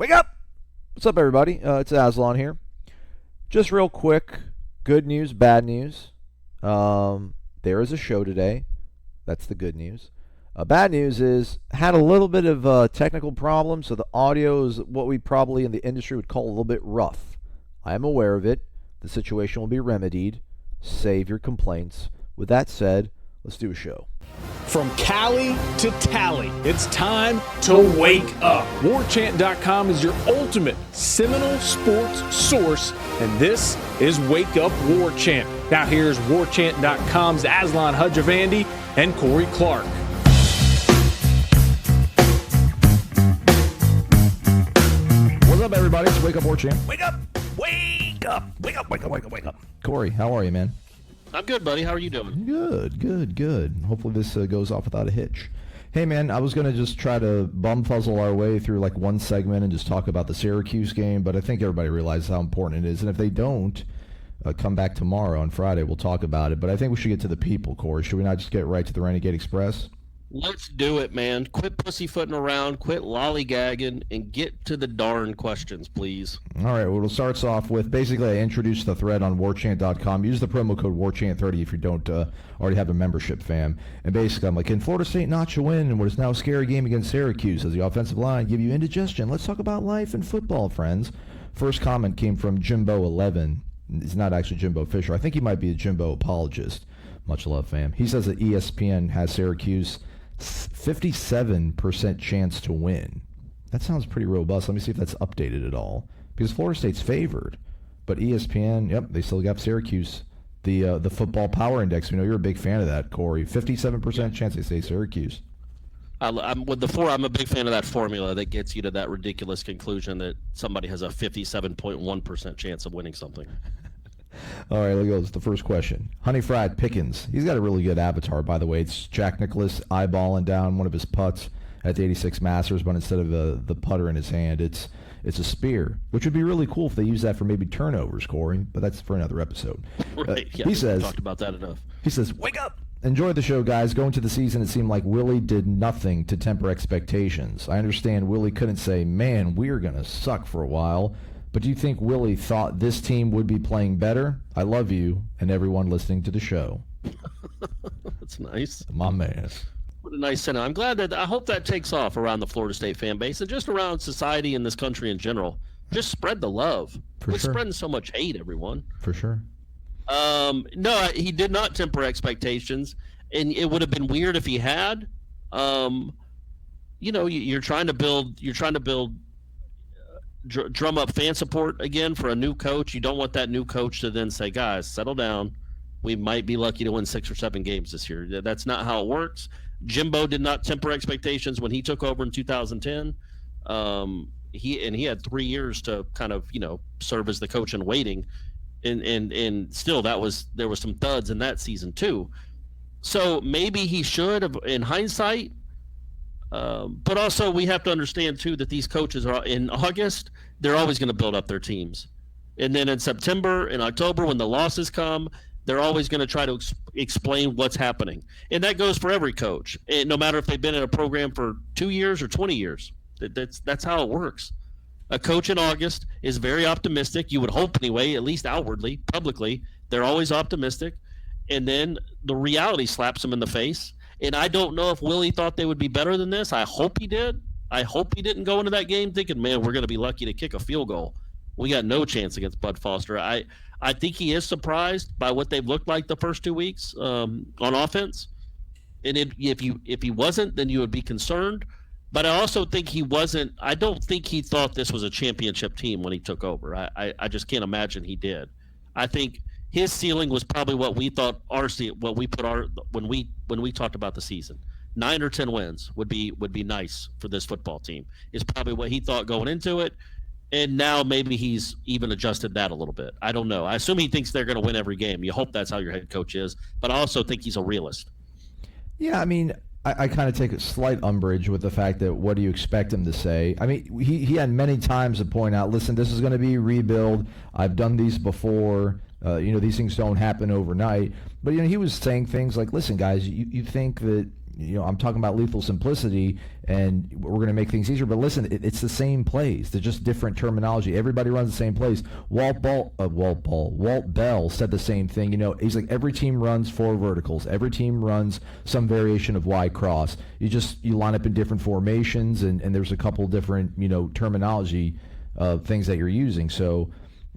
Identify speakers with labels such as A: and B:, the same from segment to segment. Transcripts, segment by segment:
A: Wake up! What's up, everybody? It's Aslan here. Just real quick, good news, bad news. There is a show today. That's the good news. Bad news is, had a little bit of technical problems, so the audio is what we probably in the industry would call a little bit rough. I am aware of it. The situation will be remedied. Save your complaints. With that said, let's do a show.
B: From Cali to Tally, it's time to wake up. WarChant.com is your ultimate Seminole sports source, and this is Wake Up War Chant. Now here's WarChant.com's Aslan Hudjavandi and Corey Clark.
A: What's up, everybody? It's Wake Up War Chant. Wake up! Wake up! Wake up! Wake up! Wake up! Wake up! Corey, how are you, man?
C: I'm good, buddy. How are you doing?
A: Good. Hopefully this goes off without a hitch. Hey, man, I was going to just try to bumfuzzle our way through like one segment and just talk about the Syracuse game, but I think everybody realizes how important it is. And if they don't, come back tomorrow on Friday, we'll talk about it. But I think we should get to the people, Corey. Should we not just get right to the Renegade Express?
C: Let's do it, man. Quit pussyfooting around, quit lollygagging, and get to the darn questions, please.
A: All right, well, it starts off with, basically, I introduced the thread on warchant.com. Use the promo code warchant30 if you don't already have a membership, fam. And basically, I'm like, can Florida State notch a win in what is now a scary game against Syracuse? Does the offensive line give you indigestion? Let's talk about life and football, friends. First comment came from Jimbo11. He's not actually Jimbo Fisher. I think he might be a Jimbo apologist. Much love, fam. He says that ESPN has Syracuse 57% chance to win. That sounds pretty robust. Let me see if that's updated at all. Because Florida State's favored. But ESPN, yep, they still got Syracuse. The football power index, we know you're a big fan of that, Corey. 57% chance they say Syracuse.
C: I'm a big fan of that formula that gets you to that ridiculous conclusion that somebody has a 57.1% chance of winning something.
A: All right, let's go. It's the first question. Honey Fried Pickens. He's got a really good avatar, by the way. It's Jack Nicklaus eyeballing down one of his putts at the 86 Masters, but instead of the putter in his hand, it's a spear, which would be really cool if they use that for maybe turnovers, Corey, but that's for another episode.
C: Right, yeah,
A: he says,
C: talked about that enough.
A: He says, wake up! Enjoy the show, guys. Going to the season, it seemed like Willie did nothing to temper expectations. I understand Willie couldn't say, man, we're going to suck for a while. But do you think Willie thought this team would be playing better? I love you and everyone listening to the show.
C: That's nice.
A: My man.
C: What a nice sentiment. I'm glad that I hope that takes off around the Florida State fan base and just around society in this country in general. Just spread the love. We're spreading so much hate, everyone.
A: For sure.
C: No, he did not temper expectations, and it would have been weird if he had. You're trying to build drum up fan support again for a new coach. You don't want that new coach to then say, guys, settle down. We might be lucky to win 6 or 7 games this year. That's not how it works. Jimbo did not temper expectations when he took over in 2010. He had 3 years to kind of, serve as the coach in waiting. And still there was some thuds in that season too. So maybe he should have in hindsight. But also we have to understand too that these coaches are in August, they're always going to build up their teams. And then in September and October, when the losses come, they're always going to try to explain what's happening. And that goes for every coach, and no matter if they've been in a program for 2 years or 20 years. That's how it works. A coach in August is very optimistic. You would hope anyway, at least outwardly, publicly, they're always optimistic. And then the reality slaps them in the face. And I don't know if Willie thought they would be better than this. I hope he did. I hope he didn't go into that game thinking, man, we're going to be lucky to kick a field goal. We got no chance against Bud Foster. I think he is surprised by what they've looked like the first 2 weeks on offense. And if he wasn't, then you would be concerned. But I also think he wasn't. I don't think he thought this was a championship team when he took over. I just can't imagine he did. I think his ceiling was probably what we thought when we talked about the season. 9 or 10 wins would be nice for this football team. Is probably what he thought going into it. And now maybe he's even adjusted that a little bit. I don't know. I assume he thinks they're going to win every game. You hope that's how your head coach is. But I also think he's a realist.
A: Yeah, I mean, I kind of take a slight umbrage with the fact that what do you expect him to say? I mean, he had many times to point out, listen, this is going to be rebuild. I've done these before. These things don't happen overnight. But, he was saying things like, listen, guys, you think that I'm talking about lethal simplicity, and we're going to make things easier. But listen, it's the same plays. They're just different terminology. Everybody runs the same plays. Walt Bell said the same thing. He's like, every team runs 4 verticals. Every team runs some variation of Y cross. You line up in different formations, and there's a couple different terminology things that you're using. So.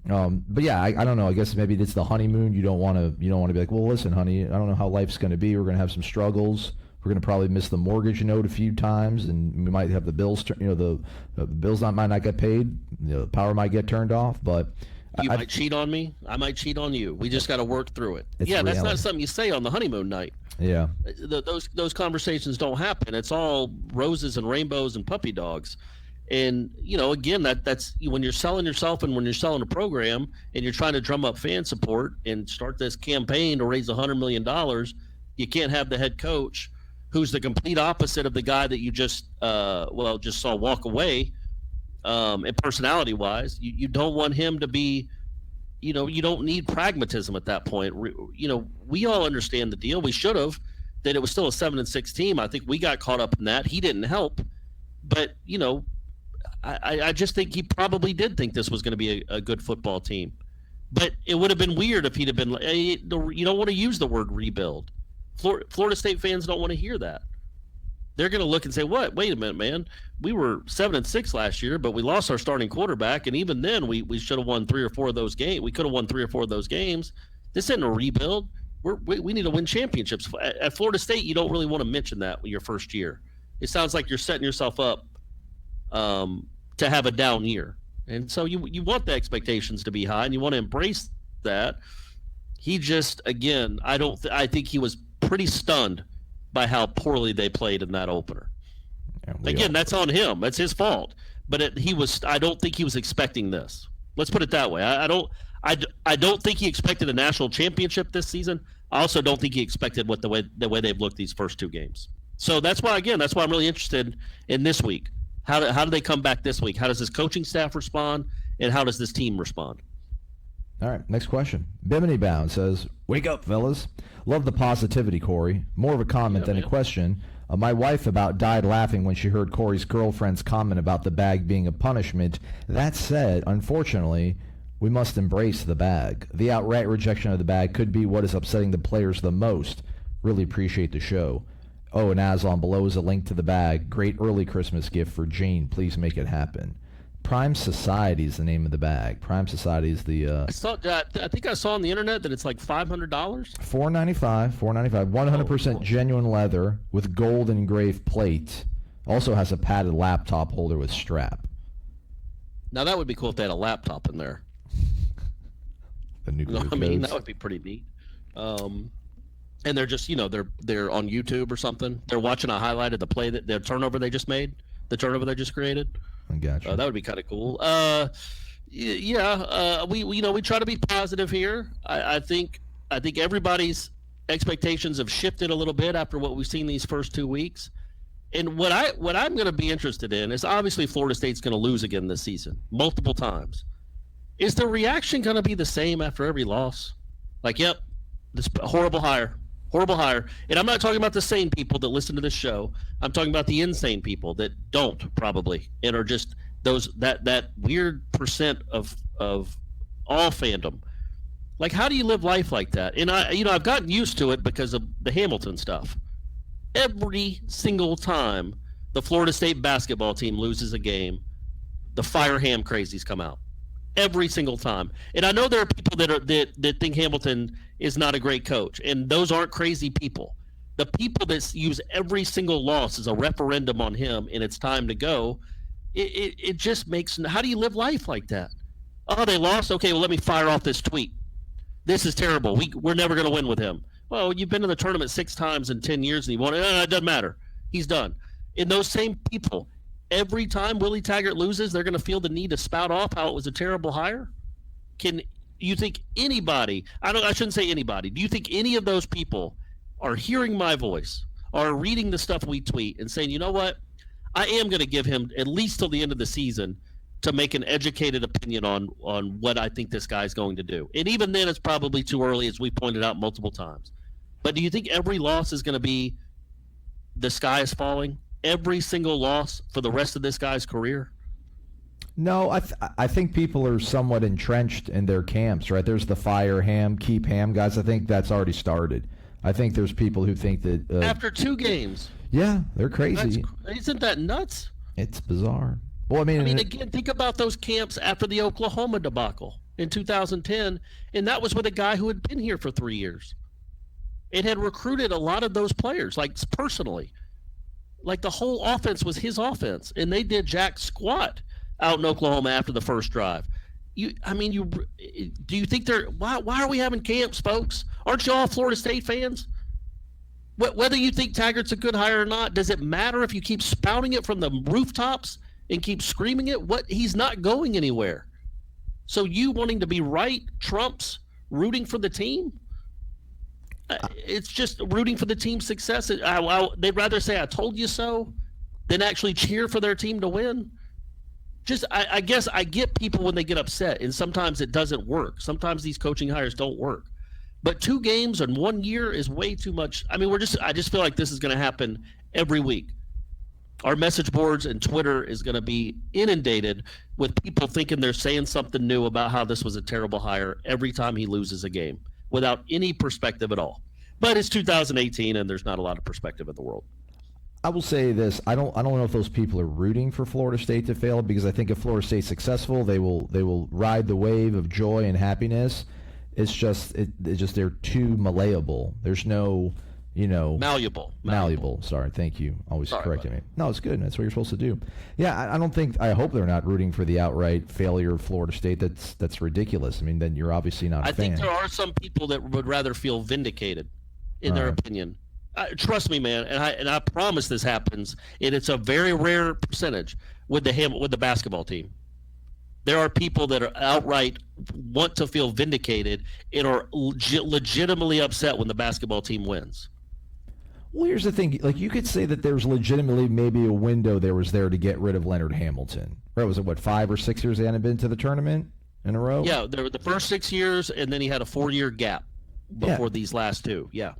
A: But yeah, I don't know. I guess maybe it's the honeymoon. You don't want to be like, well, listen, honey, I don't know how life's going to be. We're going to have some struggles. We're going to probably miss the mortgage note a few times, and we might have the bills. The bills might not get paid. The power might get turned off. But
C: you might cheat on me. I might cheat on you. We just got to work through it. Yeah, that's not something you say on the honeymoon night.
A: Yeah,
C: those conversations don't happen. It's all roses and rainbows and puppy dogs. And again, that's when you're selling yourself and when you're selling a program and you're trying to drum up fan support and start this campaign to raise $100 million, you can't have the head coach who's the complete opposite of the guy that you just saw walk away. And personality wise, you don't want him to be, you don't need pragmatism at that point. We all understand the deal. We should have, that it was still a 7-6 team. I think we got caught up in that. He didn't help, but I just think he probably did think this was going to be a good football team. But it would have been weird if he'd have been like, hey, you don't want to use the word rebuild. Florida State fans don't want to hear that. They're going to look and say, what? Wait a minute, man. We were 7-6 last year, but we lost our starting quarterback, and even then we should have won 3 or 4 of those games. We could have won 3 or 4 of those games. This isn't a rebuild. We need to win championships. At Florida State, you don't really want to mention that your first year. It sounds like you're setting yourself up to have a down year. And so you want the expectations to be high, and you want to embrace that. He just, again, I think he was pretty stunned by how poorly they played in that opener. Again, that's on him. That's his fault. But I don't think he was expecting this. Let's put it that way. I don't think he expected a national championship this season. I also don't think he expected the way they've looked these first 2 games. So that's why I'm really interested in this week. How do they come back this week? How does this coaching staff respond, and how does this team respond?
A: All right, next question. Bimini Bound says, wake up, fellas. Love the positivity, Corey. More of a comment than a question. My wife about died laughing when she heard Corey's girlfriend's comment about the bag being a punishment. That said, unfortunately, we must embrace the bag. The outright rejection of the bag could be what is upsetting the players the most. Really appreciate the show. Oh, and Aslan, below is a link to the bag. Great early Christmas gift for Jane. Please make it happen. Prime Society is the name of the bag. Prime Society is the...
C: I think I saw on the internet that it's like $500.
A: $495. 100% genuine leather with gold engraved plate. Also has a padded laptop holder with strap.
C: Now that would be cool if they had a laptop in there.
A: The nuclear codes.
C: I mean, that would be pretty neat. And they're just, they're on YouTube or something. They're watching a highlight of the play their turnover they just made, the turnover they just created.
A: I gotcha.
C: That would be kind of cool. We try to be positive here. I think everybody's expectations have shifted a little bit after what we've seen these first 2 weeks. And what I'm going to be interested in is obviously Florida State's going to lose again this season, multiple times. Is the reaction going to be the same after every loss? Like, yep, this horrible hire. And I'm not talking about the sane people that listen to this show. I'm talking about the insane people that don't probably and are just that weird percent of all fandom. Like, how do you live life like that? And I've gotten used to it because of the Hamilton stuff. Every single time the Florida State basketball team loses a game, the fire ham crazies come out. Every single time. And I know there are people that think Hamilton is not a great coach, and those aren't crazy people. The people that use every single loss as a referendum on him and it's time to go, it just makes – how do you live life like that? Oh, they lost? Okay, well, let me fire off this tweet. This is terrible. We're never going to win with him. Well, you've been in the tournament 6 times in 10 years and you won it. It doesn't matter. He's done. And those same people – every time Willie Taggart loses, they're going to feel the need to spout off how it was a terrible hire? Can you think anybody, I shouldn't say anybody, do you think any of those people are hearing my voice, are reading the stuff we tweet and saying, you know what, I am going to give him at least till the end of the season to make an educated opinion on what I think this guy's going to do? And even then, it's probably too early, as we pointed out multiple times. But do you think every loss is going to be the sky is falling? Every single loss for the rest of this guy's career?
A: No, I think people are somewhat entrenched in their camps, right? There's the fire Ham, keep Ham guys. I think that's already started. I think there's people who think that
C: after 2 games.
A: Yeah, they're crazy.
C: Isn't that nuts?
A: It's bizarre. Well, I mean,
C: again, think about those camps after the Oklahoma debacle in 2010, and that was with a guy who had been here for 3 years. It had recruited a lot of those players, like personally. Like the whole offense was his offense, and they did jack squat out in Oklahoma after the first drive. Do you think why are we having camps, folks? Aren't you all Florida State fans? Whether you think Taggart's a good hire or not, does it matter if you keep spouting it from the rooftops and keep screaming it? He's not going anywhere. So you wanting to be right trumps rooting for the team? It's just rooting for the team's success. They'd rather say I told you so than actually cheer for their team to win. I guess I get people when they get upset, and sometimes it doesn't work. Sometimes these coaching hires don't work. But 2 games in 1 year is way too much. I mean, I just feel like this is going to happen every week. Our message boards and Twitter is going to be inundated with people thinking they're saying something new about how this was a terrible hire every time he loses a game without any perspective at all. But it's 2018, and there's not a lot of perspective in the world.
A: I will say this: I don't know if those people are rooting for Florida State to fail, because I think if Florida State's successful, they will ride the wave of joy and happiness. It's just they're too malleable. There's no, malleable. Sorry, thank you. Always correcting me. No, it's good. That's what you're supposed to do. Yeah, I hope they're not rooting for the outright failure of Florida State. That's ridiculous. I mean, then you're obviously not a fan.
C: I think there are some people that would rather feel vindicated in their opinion. Trust me, man, and I promise this happens, and it's a very rare percentage with the basketball team. There are people that are outright want to feel vindicated and are legitimately upset when the basketball team wins.
A: Well, here's the thing. Like, you could say that there's legitimately maybe a window there to get rid of Leonard Hamilton. Right? Was it, 5 or 6 years they hadn't been to the tournament in a row?
C: Yeah, there were the first 6 years, and then he had a 4-year gap before these last 2. Yeah.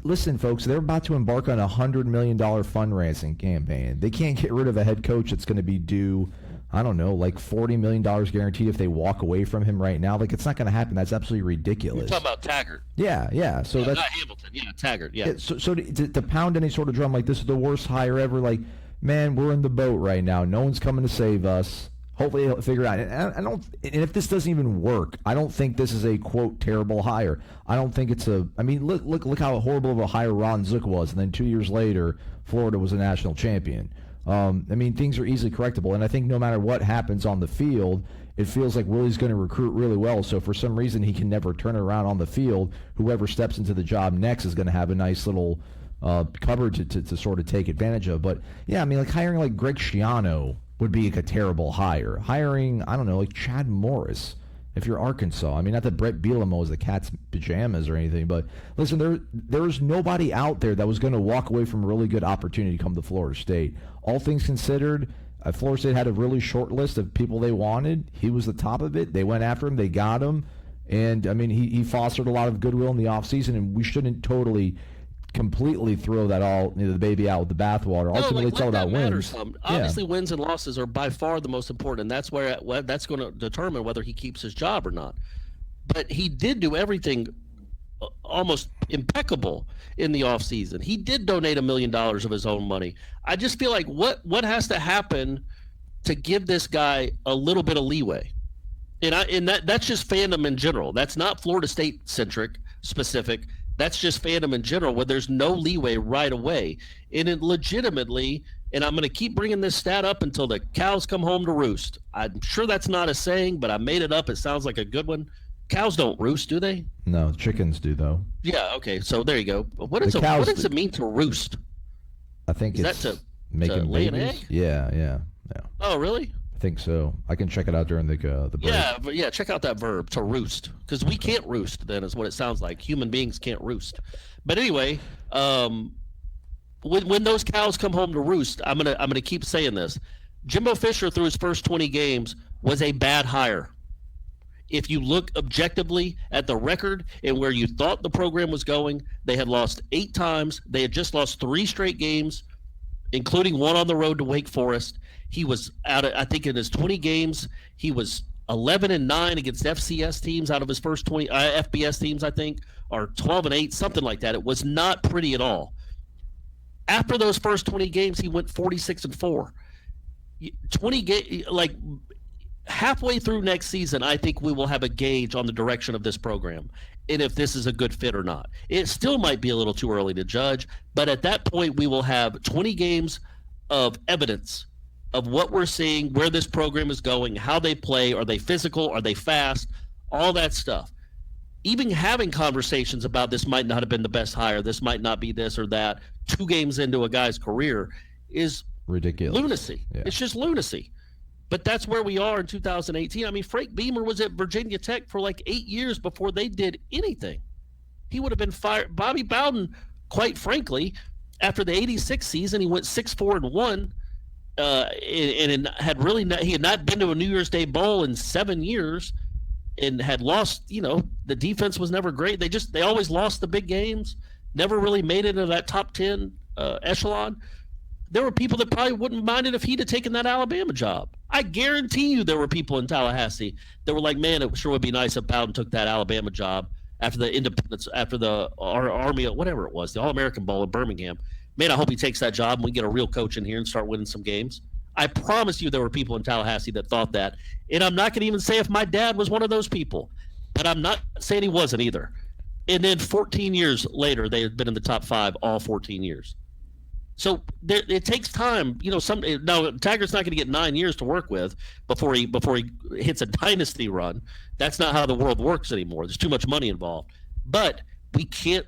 A: Listen, folks, they're about to embark on a $100 million fundraising campaign. They can't get rid of a head coach that's going to be due, I don't know, like $40 million guaranteed if they walk away from him right now. Like, it's not going to happen. That's absolutely ridiculous.
C: You're talking about Taggart.
A: Yeah. So that's
C: not Hamilton. Yeah, Taggart. Yeah.
A: So to pound any sort of drum like this is the worst hire ever, like, man, we're in the boat right now. No one's coming to save us. Hopefully he'll figure it out. And if this doesn't even work, I don't think this is a, quote, terrible hire. I don't think it's look how horrible of a hire Ron Zook was, and then 2 years later, Florida was a national champion. Things are easily correctable, and I think no matter what happens on the field, it feels like Willie's going to recruit really well, so for some reason he can never turn it around on the field. Whoever steps into the job next is going to have a nice little cupboard to sort of take advantage of. But, yeah, hiring like Greg Schiano would be like a terrible hire. Hiring, I don't know, like Chad Morris, if you're Arkansas. Not that Brett Bielema was the cat's pajamas or anything, but listen, there's nobody out there that was going to walk away from a really good opportunity to come to Florida State. All things considered, Florida State had a really short list of people they wanted. He was the top of it. They went after him. They got him. And, he fostered a lot of goodwill in the offseason, and we shouldn't totally completely throw that the baby out with the bathwater. Ultimately, it's all about wins.
C: Obviously, wins and losses are by far the most important, and that's that's going to determine whether he keeps his job or not. But he did do everything almost impeccable in the offseason. He did donate $1 million of his own money. I just feel like what has to happen to give this guy a little bit of leeway? And that's just fandom in general. That's not Florida State centric specific. That's just fandom in general, where there's no leeway right away. And it legitimately, and I'm going to keep bringing this stat up until the cows come home to roost. I'm sure that's not a saying, but I made it up. It sounds like a good one. Cows don't roost, do they?
A: No, chickens do, though.
C: Yeah, okay, so there you go. What does it mean to roost?
A: I think
C: to
A: making
C: lay
A: babies?
C: An egg?
A: Yeah.
C: Oh, really?
A: I think so. I can check it out during the break.
C: Yeah, check out that verb, to roost, because we can't roost. Then is what it sounds like. Human beings can't roost. But anyway, when those cows come home to roost, I'm gonna keep saying this. Jimbo Fisher, through his first 20 games, was a bad hire. If you look objectively at the record and where you thought the program was going, they had lost 8 times. They had just lost 3 straight games, including one on the road to Wake Forest. He was out, I think, in his 20 games, he was 11-9 against FCS teams out of his first 20 FBS teams, I think, or 12-8, something like that. It was not pretty at all. After those first 20 games, he went 46-4. 20 halfway through next season, I think we will have a gauge on the direction of this program and if this is a good fit or not. It still might be a little too early to judge, but at that point, we will have 20 games of evidence of what we're seeing, where this program is going, how they play, are they physical, are they fast, all that stuff. Even having conversations about this might not have been the best hire, this might not be this or that, 2 games into a guy's career is
A: ridiculous.
C: Lunacy. Yeah. It's just lunacy. But that's where we are in 2018. I mean, Frank Beamer was at Virginia Tech for like 8 years before they did anything. He would have been fired. Bobby Bowden, quite frankly, after the 86 season, he went 6-4-1. And he had not been to a New Year's Day bowl in 7 years and had lost, the defense was never great. They always lost the big games, never really made it into that top 10 echelon. There were people that probably wouldn't mind it if he'd have taken that Alabama job. I guarantee you there were people in Tallahassee that were like, man, it sure would be nice if Bowden took that Alabama job after the independence, after the Army, whatever it was, the All-American Bowl in Birmingham. Man, I hope he takes that job and we get a real coach in here and start winning some games. I promise you there were people in Tallahassee that thought that. And I'm not going to even say if my dad was one of those people. But I'm not saying he wasn't either. And then 14 years later, they had been in the top 5 all 14 years. So it takes time. Now, Taggart's not going to get 9 years to work with before he hits a dynasty run. That's not how the world works anymore. There's too much money involved. But we can't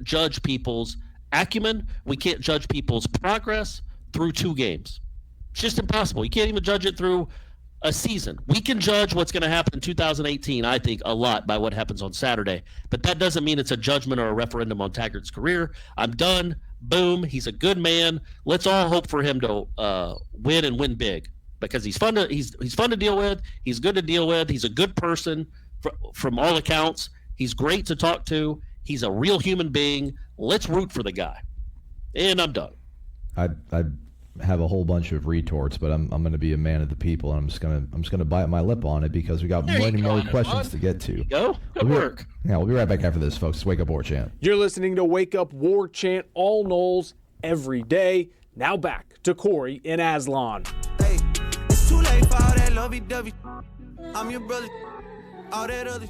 C: judge people's acumen. We can't judge people's progress through 2 games. It's just impossible. You can't even judge it through a season. We can judge what's going to happen in 2018, I think, a lot by what happens on Saturday. But that doesn't mean it's a judgment or a referendum on Taggart's career. I'm done. Boom. He's a good man. Let's all hope for him to win and win big because he's fun to deal with. He's good to deal with. He's a good person from all accounts. He's great to talk to. He's a real human being. Let's root for the guy. And I'm done.
A: I have a whole bunch of retorts, but I'm going to be a man of the people, and I'm just going to bite my lip on it because we got many more questions to get to.
C: Go. Good work.
A: We'll be right back after this, folks. Wake Up War Chant.
B: You're listening to Wake Up War Chant, all Noles, every day. Now back to Corey and Aslan.
D: Hey, it's too late for all that lovey-dovey. I'm your brother. All that other.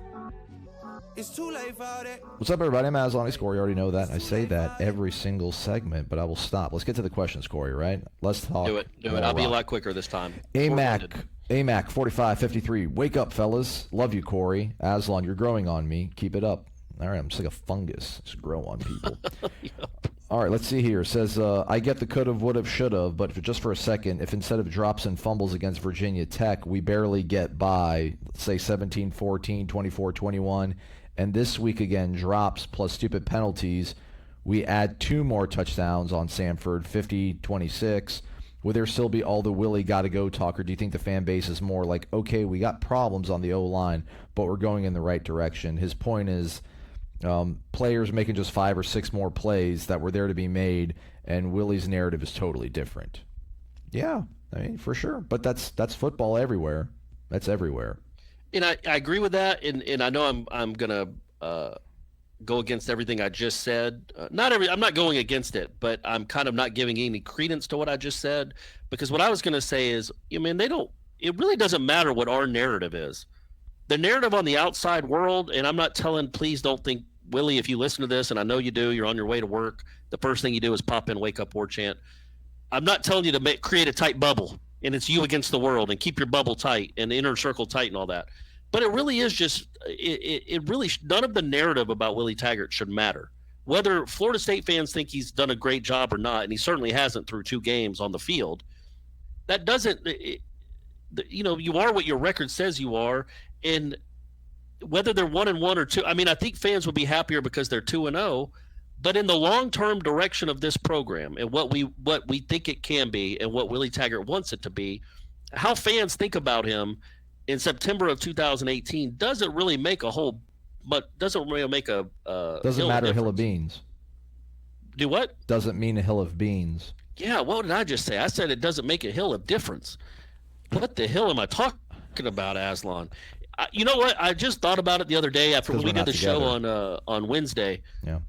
D: It's too late for all that.
A: What's up, everybody? I'm Aslan. Corey, you already know that. I say that every single segment, but I will stop. Let's get to the questions, Corey, right? Let's talk.
C: Do it. I'll be a lot quicker this time.
A: AMAC 4553. Wake up, fellas. Love you, Corey. Aslan, you're growing on me. Keep it up. All right, I'm just like a fungus. Just grow on people. Yep. All right, let's see here. It says, I get the could have, would have, should have, but just for a second, if instead of drops and fumbles against Virginia Tech, we barely get by, let's say 17-14, 24-21, and this week again, drops plus stupid penalties, we add 2 more touchdowns on Samford, 50-26. Would there still be all the Willie gotta-go talk, or do you think the fan base is more like, okay, we got problems on the O-line, but we're going in the right direction? His point is players making just 5 or 6 more plays that were there to be made, and Willie's narrative is totally different. Yeah, I mean, for sure. But that's football everywhere. That's everywhere.
C: And I agree with that, and I know I'm gonna go against everything I just said. I'm not going against it, but I'm kind of not giving any credence to what I just said, because what I was gonna say is, it really doesn't matter what our narrative is. The narrative on the outside world, and I'm not telling, please don't think, Willie, if you listen to this, and I know you do, you're on your way to work, the first thing you do is pop in Wake Up War Chant. I'm not telling you to create a tight bubble, and it's you against the world, and keep your bubble tight, and the inner circle tight and all that. But it really is just, none of the narrative about Willie Taggart should matter. Whether Florida State fans think he's done a great job or not, and he certainly hasn't through 2 games on the field, that doesn't, you are what your record says you are, and whether they're 1-1 or 2, I mean, I think fans would be happier because they're 2-0, but in the long-term direction of this program and what we think it can be and what Willie Taggart wants it to be, how fans think about him in September of 2018 doesn't really make a hill
A: Doesn't matter a hill of beans.
C: Do what?
A: Doesn't mean a hill of beans.
C: Yeah, what did I just say? I said it doesn't make a hill of difference. What the hell am I talking about, Aslan? You know what? I just thought about it the other day after when we did the show on Wednesday.
A: Yeah.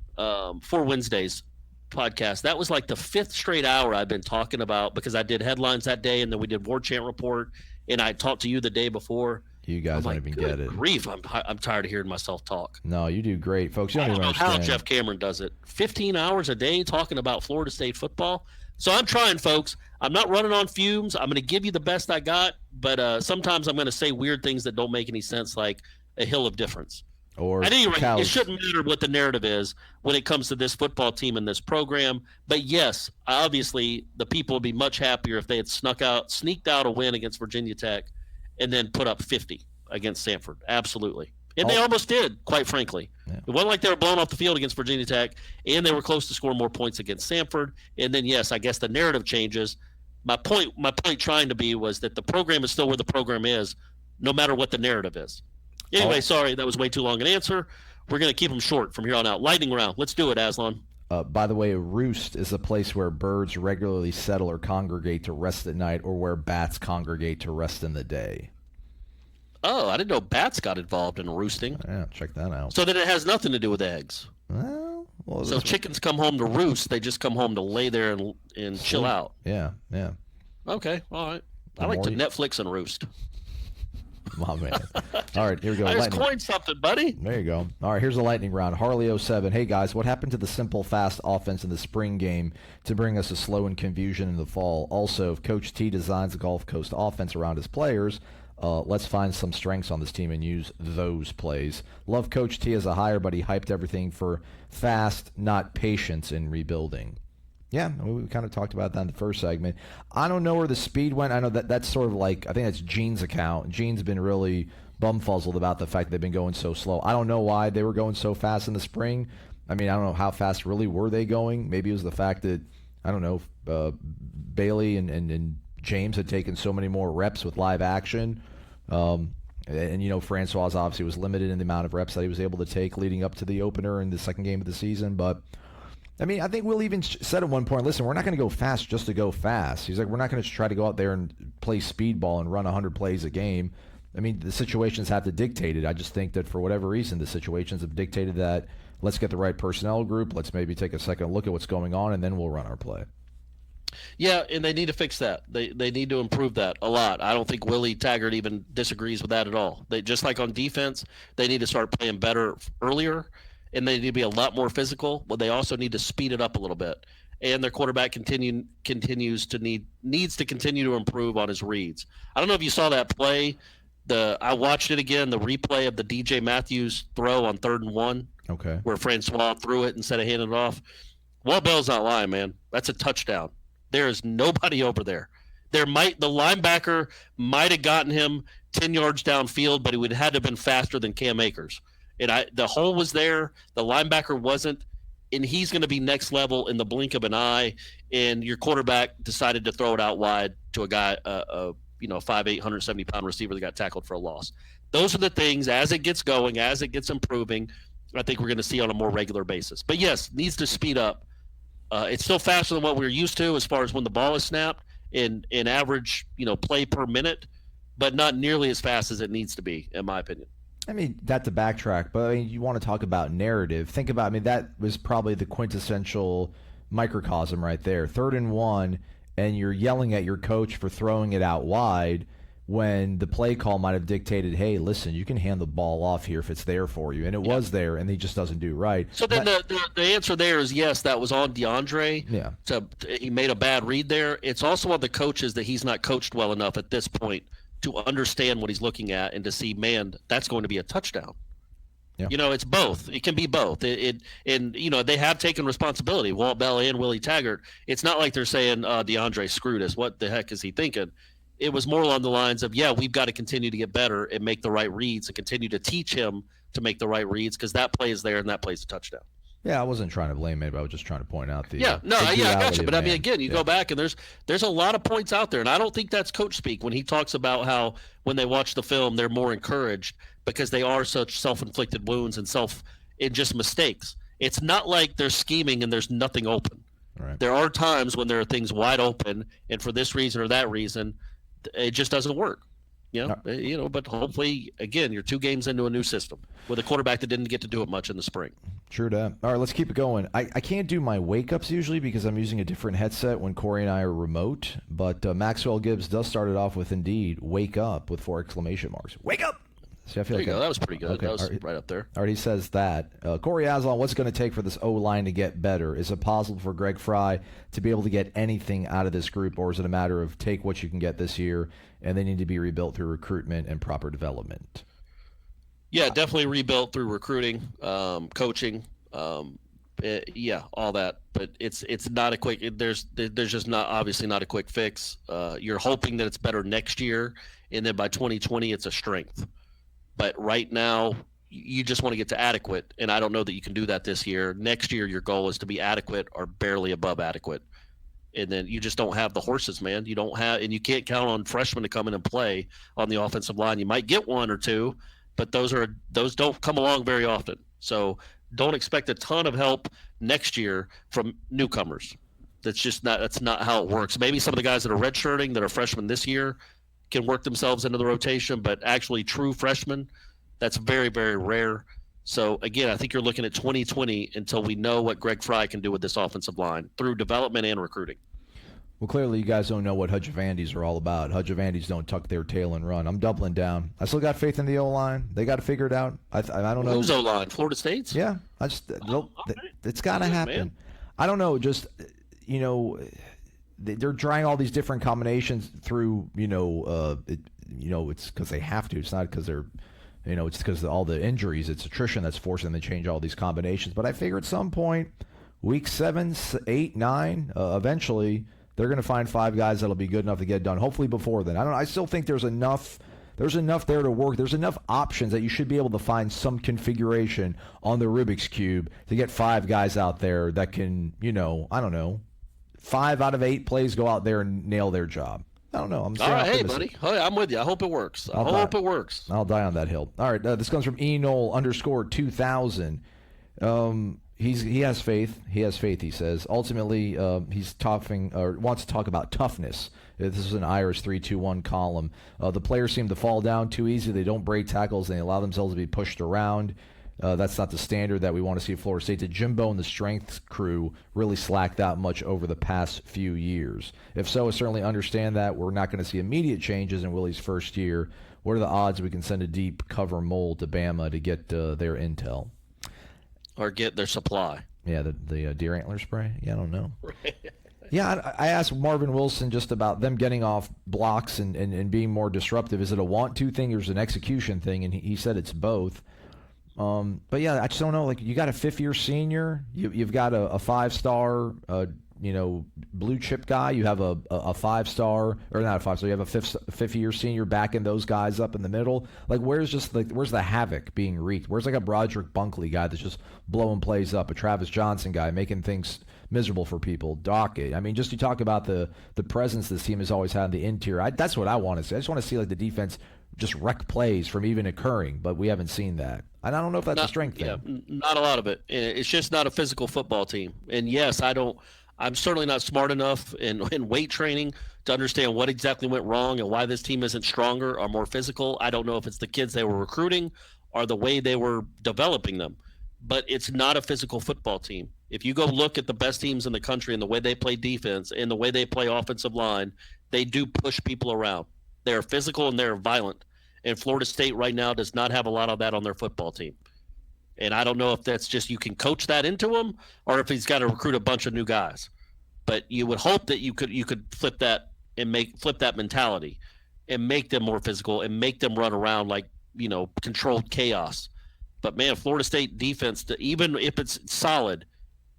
C: For Wednesday's podcast. That was like the 5th straight hour I've been talking about, because I did headlines that day, and then we did War Chant Report, and I talked to you the day before.
A: You guys don't even get it.
C: Grief, I'm tired of hearing myself talk.
A: No, you do great, folks. You don't even understand
C: how Jeff Cameron does it. 15 hours a day talking about Florida State football. So I'm trying, folks. I'm not running on fumes. I'm going to give you the best I got, but sometimes I'm going to say weird things that don't make any sense, like a hill of difference.
A: Or
C: at any rate, it shouldn't matter what the narrative is when it comes to this football team and this program. But yes, obviously the people would be much happier if they had sneaked out a win against Virginia Tech and then put up 50 against Samford. Absolutely. And they almost did, quite frankly. Yeah. It wasn't like they were blown off the field against Virginia Tech, and they were close to score more points against Samford. And then, yes, I guess the narrative changes. My point trying to be was that the program is still where the program is, no matter what the narrative is. Anyway, sorry, that was way too long an answer. We're going to keep them short from here on out. Lightning round. Let's do it, Aslan.
A: By the way, a roost is a place where birds regularly settle or congregate to rest at night, or where bats congregate to rest in the day.
C: Oh, I didn't know bats got involved in roosting.
A: Yeah, check that out.
C: So then it has nothing to do with eggs.
A: Well,
C: so chickens come home to roost. They just come home to lay there and chill out.
A: Yeah.
C: Okay, all right. I like to Netflix and roost.
A: My man. All right, here we go.
C: I just coined something, buddy.
A: There you go. All right, here's the lightning round. Harley 07. Hey, guys, what happened to the simple, fast offense in the spring game to bring us a slow and confusion in the fall? Also, if Coach T designs a Gulf Coast offense around his players, let's find some strengths on this team and use those plays. Love Coach T as a hire, but he hyped everything for fast, not patience in rebuilding. Yeah, we kind of talked about that in the first segment. I don't know where the speed went. I know that's sort of like, I think that's Gene's account. Gene's been really bumfuzzled about the fact they've been going so slow. I don't know why they were going so fast in the spring. I mean, I don't know how fast really were they going. Maybe it was the fact that, I don't know, Bailey and James had taken so many more reps with live action. And, you know, Francois obviously was limited in the amount of reps that he was able to take leading up to the opener in the second game of the season. But, I mean, I think Will even said at one point, listen, we're not going to go fast just to go fast. He's like, we're not going to try to go out there and play speedball and run 100 plays a game. I mean, the situations have to dictate it. I just think that for whatever reason, the situations have dictated that let's get the right personnel group, let's maybe take a second look at what's going on, and then we'll run our play.
C: Yeah, and they need to fix that. They need to improve that a lot. I don't think Willie Taggart even disagrees with that at all. They just like on defense, they need to start playing better earlier, and they need to be a lot more physical, but they also need to speed it up a little bit. And their quarterback needs to continue to improve on his reads. I don't know if you saw that play. I watched it again, the replay of the DJ Matthews throw on 3rd and 1.
A: Okay.
C: Where Francois threw it instead of handing it off. Walt Bell's not lying, man. That's a touchdown. There is nobody over there. The linebacker might have gotten him 10 yards downfield, but he would have had to have been faster than Cam Akers. And the hole was there. The linebacker wasn't, and he's going to be next level in the blink of an eye. And your quarterback decided to throw it out wide to a guy, 5'8", 170-pound receiver that got tackled for a loss. Those are the things, as it gets going, as it gets improving, I think we're going to see on a more regular basis. But yes, needs to speed up. It's still faster than what we're used to as far as when the ball is snapped in average, play per minute, but not nearly as fast as it needs to be, in my opinion.
A: I mean, that to backtrack, but I mean, you want to talk about narrative. Think about, that was probably the quintessential microcosm right there. 3rd and 1, and you're yelling at your coach for throwing it out wide when the play call might have dictated, hey, listen, you can hand the ball off here if it's there for you. And it was there, and he just doesn't do right.
C: So then the answer there is yes, that was on DeAndre.
A: Yeah.
C: So he made a bad read there. It's also on the coaches that he's not coached well enough at this point to understand what he's looking at and to see, man, that's going to be a touchdown. Yeah. It's both. It can be both. They have taken responsibility, Walt Bell and Willie Taggart. It's not like they're saying, DeAndre screwed us. What the heck is he thinking? It was more along the lines of, yeah, we've got to continue to get better and make the right reads and continue to teach him to make the right reads because that play is there and that play is a touchdown.
A: Yeah, I wasn't trying to blame anybody. I was just trying to point out the
C: I got you. But I mean, again, you
A: yeah.
C: go back and there's a lot of points out there, and I don't think that's coach speak when he talks about how when they watch the film they're more encouraged because they are such self-inflicted wounds and just mistakes. It's not like they're scheming and there's nothing open.
A: Right.
C: There are times when there are things wide open, and for this reason or that reason, it just doesn't work. But hopefully, again, you're 2 games into a new system with a quarterback that didn't get to do it much in the spring.
A: True that. All right, let's keep it going. I can't do my wake-ups usually because I'm using a different headset when Corey and I are remote, but Maxwell Gibbs does start it off with, indeed, wake up with 4 exclamation marks. Wake up! See, I feel
C: there you go. That was pretty good. Okay. That was right up there.
A: All right, he says that. Corey Aslan, what's going to take for this O-line to get better? Is it possible for Greg Fry to be able to get anything out of this group, or is it a matter of take what you can get this year and they need to be rebuilt through recruitment and proper development?
C: Yeah, definitely rebuilt through recruiting, coaching, all that. But it's not a quick. There's just not obviously not a quick fix. You're hoping that it's better next year, and then by 2020 it's a strength. But right now, you just want to get to adequate, and I don't know that you can do that this year. Next year, your goal is to be adequate or barely above adequate, and then you just don't have the horses, man. You don't have, and you can't count on freshmen to come in and play on the offensive line. You might get 1 or 2, but those don't come along very often. So don't expect a ton of help next year from newcomers. That's not how it works. Maybe some of the guys that are redshirting that are freshmen this year can work themselves into the rotation, but actually true freshmen, that's very, very rare. So, again, I think you're looking at 2020 until we know what Greg Fry can do with this offensive line through development and recruiting.
A: Well, clearly you guys don't know what Hudgevandies are all about. Hudgevandies don't tuck their tail and run. I'm doubling down. I still got faith in the O-line. They got to figure it out. I don't know.
C: Who's O-line? Florida State's?
A: Yeah. It's got to happen. Man. I don't know. Just, they're trying all these different combinations through, it's because they have to. It's not because they're, it's because of all the injuries. It's attrition that's forcing them to change all these combinations. But I figure at some point, week 7, 8, 9, eventually they're going to find 5 guys that'll be good enough to get it done. Hopefully before then. I still think there's enough there to work. There's enough options that you should be able to find some configuration on the Rubik's Cube to get 5 guys out there that can, 5 out of 8 plays go out there and nail their job. I don't know. I'm
C: all right, hey, buddy. Hey, I'm with you. I hope it works. I hope it works.
A: I'll die on that hill. All right, this comes from _2000. He has faith. He has faith, he says. Ultimately, he's wants to talk about toughness. This is an Irish 3-2-1 column. The players seem to fall down too easy. They don't break tackles. They allow themselves to be pushed around. That's not the standard that we want to see at Florida State. Did Jimbo and the strength crew really slack that much over the past few years? If so, I certainly understand that. We're not going to see immediate changes in Willie's first year. What are the odds we can send a deep cover mold to Bama to get their intel?
C: Or get their supply.
A: Yeah, the deer antler spray? Yeah, I don't know. Yeah, I asked Marvin Wilson just about them getting off blocks and being more disruptive. Is it a want-to thing or is it an execution thing? And he said it's both. But yeah, I just don't know. Like, you got a 5th-year senior, you've got a 5-star, blue chip guy. You have a 5-star, or not a 5-star. You have a 5th-year senior backing those guys up in the middle. Like, where's the havoc being wreaked? Where's like a Broderick Bunkley guy that's just blowing plays up, a Travis Johnson guy making things miserable for people? Dockett. I mean, just you talk about the presence this team has always had in the interior. That's what I want to see. I just want to see like the defense just wreck plays from even occurring, but we haven't seen that. And I don't know if that's a strength thing.
C: Yeah, not a lot of it. It's just not a physical football team. And yes, I'm certainly not smart enough in weight training to understand what exactly went wrong and why this team isn't stronger or more physical. I don't know if it's the kids they were recruiting or the way they were developing them. But it's not a physical football team. If you go look at the best teams in the country and the way they play defense and the way they play offensive line, they do push people around. They're physical and they're violent. And Florida State right now does not have a lot of that on their football team. And I don't know if that's just you can coach that into him or if he's got to recruit a bunch of new guys. But you would hope that you could flip that and flip that mentality and make them more physical and make them run around like, controlled chaos. But man, Florida State defense, even if it's solid,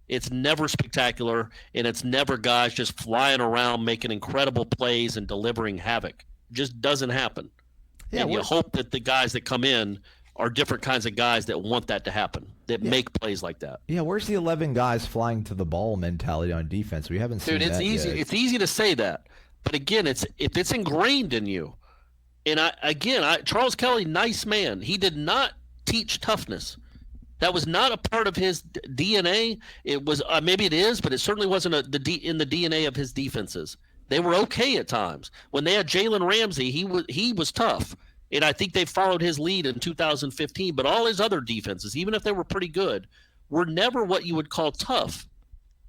C: it's never spectacular and it's never guys just flying around making incredible plays and delivering havoc. It just doesn't happen. Yeah, and you hope that the guys that come in are different kinds of guys that want that to happen. that make plays like that.
A: Yeah, where's the 11 guys flying to the ball mentality on defense? We haven't seen
C: Dude, it's
A: that
C: easy.
A: yet.
C: It's easy to say that, but again, if it's ingrained in you, and Charles Kelly, nice man. He did not teach toughness. That was not a part of his DNA. It was maybe it is, but it certainly wasn't in the DNA of his defenses. They were okay at times. When they had Jalen Ramsey, he was tough. And I think they followed his lead in 2015. But all his other defenses, even if they were pretty good, were never what you would call tough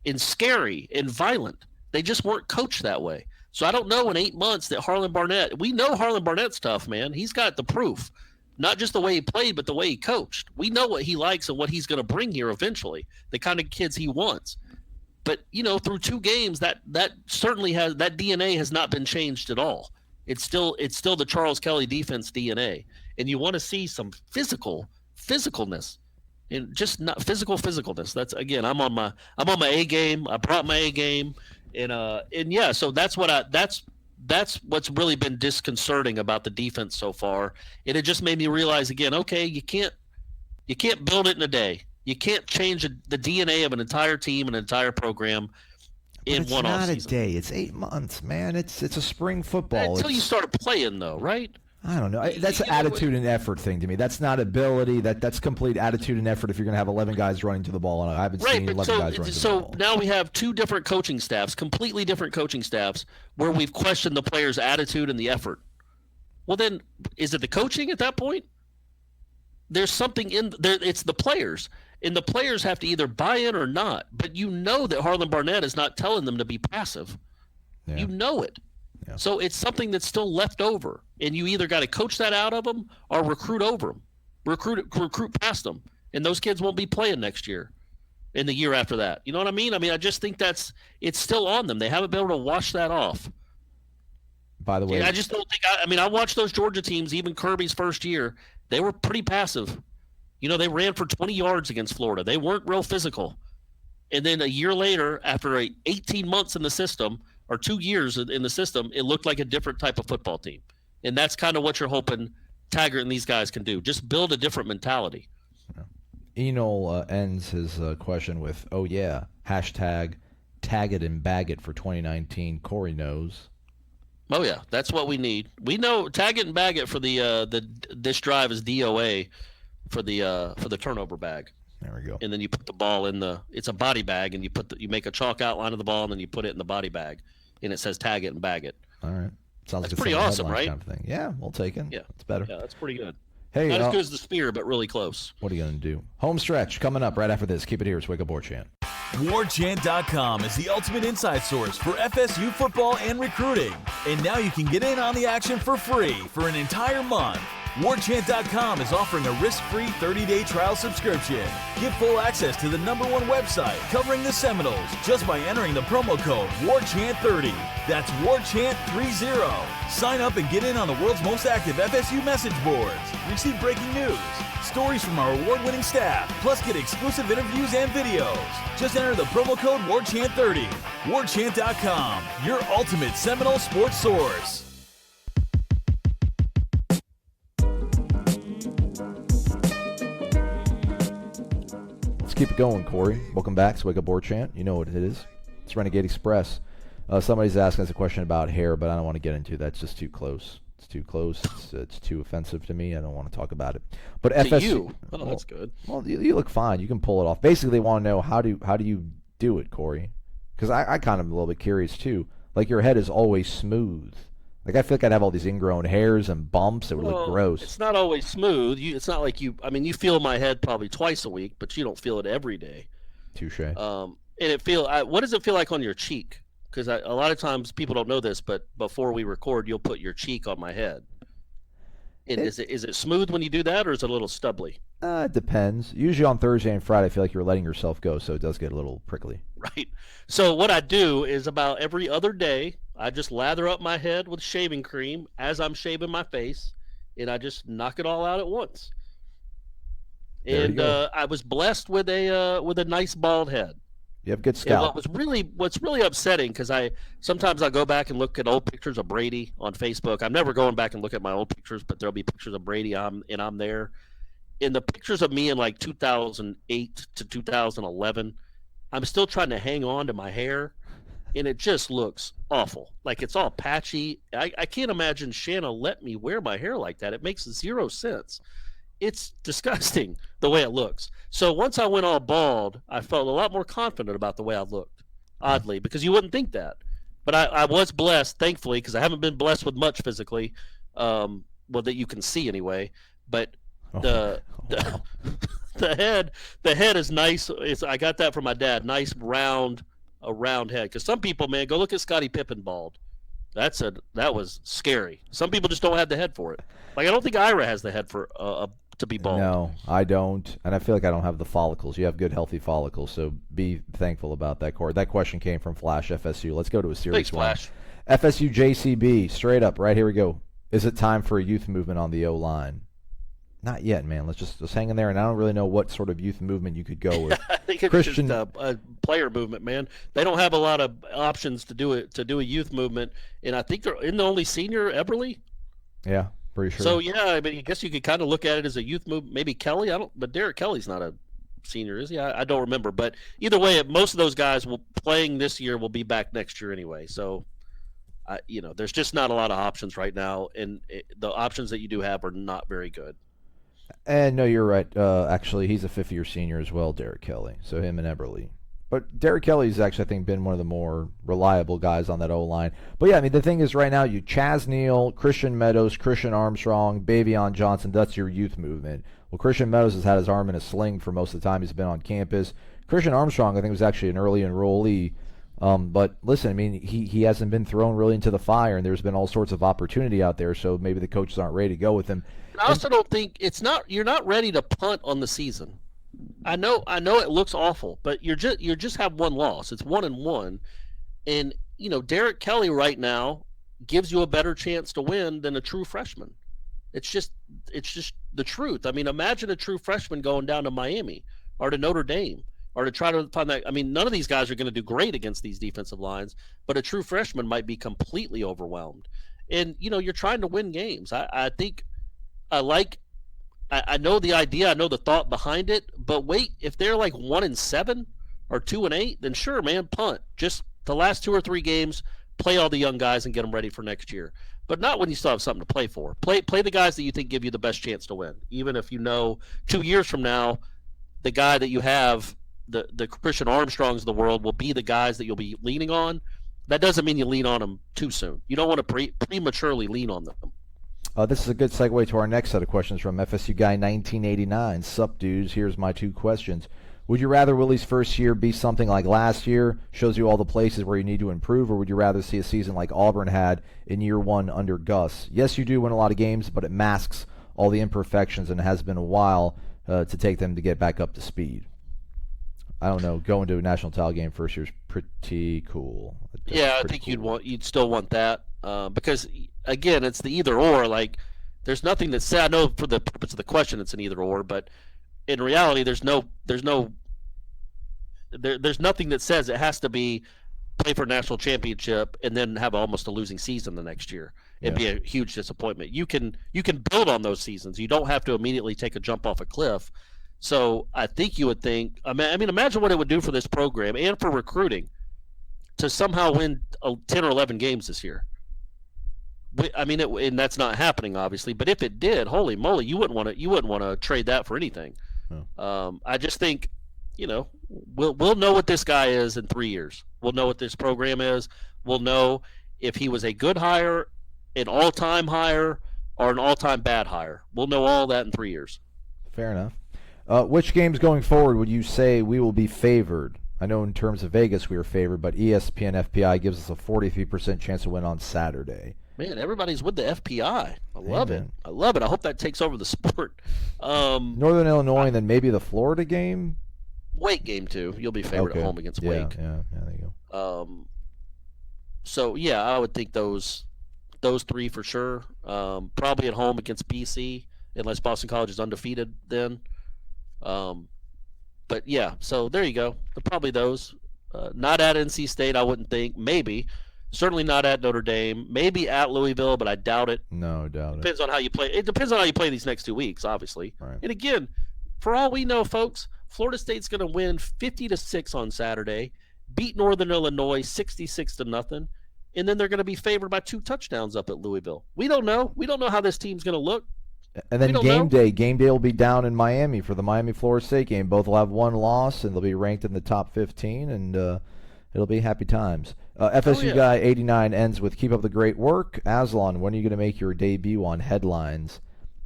C: and scary and violent. They just weren't coached that way. So I don't know in 8 months that Harlan Barnett – we know Harlan Barnett's tough, man. He's got the proof. Not just the way he played, but the way he coached. We know what he likes and what he's going to bring here eventually, the kind of kids he wants. But, through 2 games, that certainly has – that DNA has not been changed at all. It's still the Charles Kelly defense DNA, and you want to see some physicalness, and just not physicalness. That's again, I'm on my A game. I brought my A game, and yeah, so that's what's really been disconcerting about the defense so far, and it just made me realize again, okay, you can't build it in a day. You can't change the DNA of an entire team, an entire program.
A: It's not a day. It's 8 months, man. It's a spring football.
C: Until you start playing, though, right?
A: I don't know. That's an attitude and effort thing to me. That's not ability. That's complete attitude and effort if you're going to have 11 guys running to the ball. And I haven't seen 11 guys running to the ball.
C: So now we have 2 different coaching staffs, completely different coaching staffs, where we've questioned the players' attitude and the effort. Well, then, is it the coaching at that point? There's something in there. It's the players. And the players have to either buy in or not. But you know that Harlan Barnett is not telling them to be passive. Yeah. You know it. Yeah. So it's something that's still left over. And you either got to coach that out of them or recruit over them. Recruit past them. And those kids won't be playing next year and the year after that. You know what I mean? I just think it's still on them. They haven't been able to wash that off.
A: By the way,
C: I just don't think I watched those Georgia teams, even Kirby's first year. They were pretty passive. They ran for 20 yards against Florida. They weren't real physical. And then a year later, after 18 months in the system, or 2 years in the system, it looked like a different type of football team. And that's kind of what you're hoping Taggart and these guys can do. Just build a different mentality.
A: Enol ends his question with, oh, yeah, hashtag tag it and bag it for 2019. Corey knows.
C: Oh, yeah, that's what we need. We know tag it and bag it for this drive is DOA. For the turnover bag.
A: There we go.
C: And then you put the ball in it's a body bag, and you make a chalk outline of the ball, and then you put it in the body bag, and it says tag it and bag it.
A: All right. Sounds
C: that's
A: like
C: pretty awesome, right?
A: Kind of thing. Yeah, we'll take it.
C: Yeah,
A: it's better.
C: Yeah, that's pretty good.
A: Hey,
C: not as good as the spear, but really close.
A: What are you going to do? Home stretch coming up right after this. Keep it here. It's Wake Up War Chant.
E: WarChant.com is the ultimate inside source for FSU football and recruiting. And now you can get in on the action for free for an entire month. WarChant.com is offering a risk-free 30-day trial subscription. Get full access to the #1 website covering the Seminoles just by entering the promo code WarChant30. That's WarChant30. Sign up and get in on the world's most active FSU message boards. Receive breaking news, stories from our award-winning staff, plus get exclusive interviews and videos. Just enter the promo code WarChant30. WarChant.com, your ultimate Seminole sports source.
A: Keep it going, Corey. Welcome back to Wake Up War Chant. You know what it is. It's Renegade Express. Somebody's asking us a question about hair, but I don't want to get into that. It's just too close. It's too close. It's too offensive to me. I don't want to talk about it. But FSU.
C: You? Oh, that's good.
A: Well, you look fine. You can pull it off. Basically, they want to know how do you do it, Corey? Because I kind of am a little bit curious too. Like your head is always smooth. Like I feel like I'd have all these ingrown hairs and bumps. It would look gross.
C: It's not always smooth. It's not like you. I mean, you feel my head probably twice a week, but you don't feel it every day.
A: Touche.
C: And what does it feel like on your cheek? Because a lot of times people don't know this, but before we record, you'll put your cheek on my head. And is it smooth when you do that, or is it a little stubbly?
A: It depends. Usually on Thursday and Friday, I feel like you're letting yourself go, so it does get a little prickly.
C: Right. So what I do is about every other day, I just lather up my head with shaving cream as I'm shaving my face, and I just knock it all out at once. And I was blessed with a nice bald head.
A: You have good scalp.
C: What's really upsetting, because sometimes I go back and look at old pictures of Brady on Facebook. I'm never going back and look at my old pictures, but there'll be pictures of Brady and I'm there. in the pictures of me in like 2008 to 2011, I'm still trying to hang on to my hair, and it just looks awful. Like it's all patchy. I can't imagine Shanna let me wear my hair like that. It makes zero sense. It's disgusting the way it looks. So once I went all bald, I felt a lot more confident about the way I looked, oddly, because you wouldn't think that. But I was blessed, thankfully, because I haven't been blessed with much physically, well, that you can see anyway. But the head is nice. I got that from my dad. Nice round head. Because some people, man, go look at Scottie Pippen bald. That was scary. Some people just don't have the head for it. Like I don't think Ira has the head for to be bald.
A: No, I don't, and I feel like I don't have the follicles. You have good, healthy follicles, so be thankful about that, Corey. That question came from Flash FSU. Let's go to a serious one.
C: Flash.
A: FSU JCB, straight up, right here we go. Is it time for a youth movement on the O-line? Not yet, man. Let's just hang in there, and I don't really know what sort of youth movement you could go with.
C: I think it's just a player movement, man. They don't have a lot of options to do a youth movement, and I think they're in the only senior Eberly.
A: Yeah, pretty sure.
C: So yeah, I mean, I guess you could kind of look at it as a youth movement. Maybe Kelly, but Derek Kelly's not a senior, is he? I don't remember, but either way, most of those guys playing this year will be back next year anyway. So, there's just not a lot of options right now, and the options that you do have are not very good.
A: And no, you're right. Actually, he's a fifth-year senior as well, Derek Kelly. So him and Eberly. But Derek Kelly's actually, I think, been one of the more reliable guys on that O-line. But, yeah, I mean, the thing is right now, you Chaz Neal, Christian Meadows, Christian Armstrong, Bavion Johnson, that's your youth movement. Well, Christian Meadows has had his arm in a sling for most of the time he's been on campus. Christian Armstrong, I think, was actually an early enrollee. But listen, I mean, he hasn't been thrown really into the fire, and there's been all sorts of opportunity out there, so maybe the coaches aren't ready to go with him.
C: I also don't think you're not ready to punt on the season. I know it looks awful, but you just have one loss. It's 1-1, and Derek Kelly right now gives you a better chance to win than a true freshman. It's just the truth. I mean, imagine a true freshman going down to Miami or to Notre Dame or to try to find that. I mean, none of these guys are going to do great against these defensive lines, but a true freshman might be completely overwhelmed. And you're trying to win games. I think. I know the idea, I know the thought behind it, but wait, if they're like 1-7 or 2-8, then sure, man, punt. Just the last 2 or 3 games, play all the young guys and get them ready for next year. But not when you still have something to play for. Play the guys that you think give you the best chance to win. Even if 2 years from now, the guy that you have, the Christian Armstrongs of the world, will be the guys that you'll be leaning on. That doesn't mean you lean on them too soon. You don't want to prematurely lean on them.
A: This is a good segue to our next set of questions from FSU Guy 1989. Sup, dudes? Here's my 2 questions. Would you rather Willie's first year be something like last year, shows you all the places where you need to improve, or would you rather see a season like Auburn had in year 1 under Gus? Yes, you do win a lot of games, but it masks all the imperfections, and it has been a while to take them to get back up to speed. I don't know. Going to a national title game first year is pretty cool.
C: I think you'd still want that because again, it's the either or. Like, there's nothing that said. I know for the purpose of the question, it's an either or, but in reality, there's nothing that says it has to be play for a national championship and then have almost a losing season the next year and be a huge disappointment. You can build on those seasons. You don't have to immediately take a jump off a cliff. So I think you would think. I mean, imagine what it would do for this program and for recruiting to somehow win 10 or 11 games this year. I mean, and that's not happening, obviously. But if it did, holy moly, you wouldn't want to trade that for anything. No. I just think, we'll know what this guy is in 3 years. We'll know what this program is. We'll know if he was a good hire, an all-time hire, or an all-time bad hire. We'll know all that in 3 years.
A: Fair enough. Which games going forward would you say we will be favored? I know in terms of Vegas we are favored, but ESPN FPI gives us a 43% chance to win on Saturday.
C: Man, everybody's with the FPI. I love it. I love it. I hope that takes over the sport.
A: Northern Illinois and then maybe the Florida game?
C: Wake game, too. You'll be favored at home against Wake.
A: Yeah, there you go.
C: So, yeah, I would think those 3 for sure. Probably at home against BC, unless Boston College is undefeated then. But yeah, so there you go. Probably those. Not at NC State, I wouldn't think. Maybe. Certainly not at Notre Dame. Maybe at Louisville, but I doubt it.
A: No, doubt it.
C: Depends on how you play. It depends on how you play these next 2 weeks, obviously.
A: Right.
C: And again, for all we know, folks, Florida State's going to win 50-6 on Saturday, beat Northern Illinois 66-0, and then they're going to be favored by 2 touchdowns up at Louisville. We don't know. We don't know how this team's going to look.
A: And then game day will be down in Miami for the Miami-Florida State game. Both will have 1 loss, and they'll be ranked in the top 15, and it'll be happy times. FSU Guy 89 ends with keep up the great work. Aslan, when are you going to make your debut on headlines?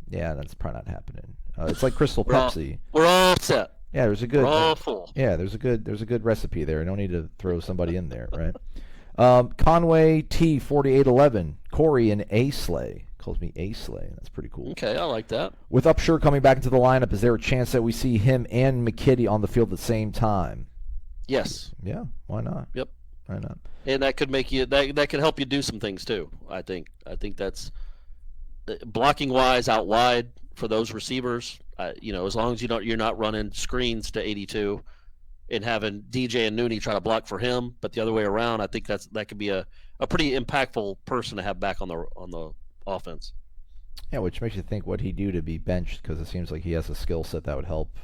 A: Yeah, that's probably not happening. It's like Crystal Pepsi.
C: We're all set.
A: Yeah, there's a good.
C: We're all full.
A: Yeah, there's a good recipe there. No need to throw somebody in there, right? Conway T4811, Corey and Asley calls me Asley. That's pretty cool.
C: Okay, I like that.
A: With Upshur coming back into the lineup, is there a chance that we see him and McKitty on the field at the same time?
C: Yes.
A: Yeah, why not?
C: Yep.
A: Why not?
C: And that could make you that could help you do some things too. I think that's blocking wise out wide for those receivers. As long as you're not running screens to 82 and having DJ and Nooney try to block for him, but the other way around, I think that could be a pretty impactful person to have back on the offense.
A: Yeah, which makes you think what he'd do to be benched, because it seems like he has a skill set that would help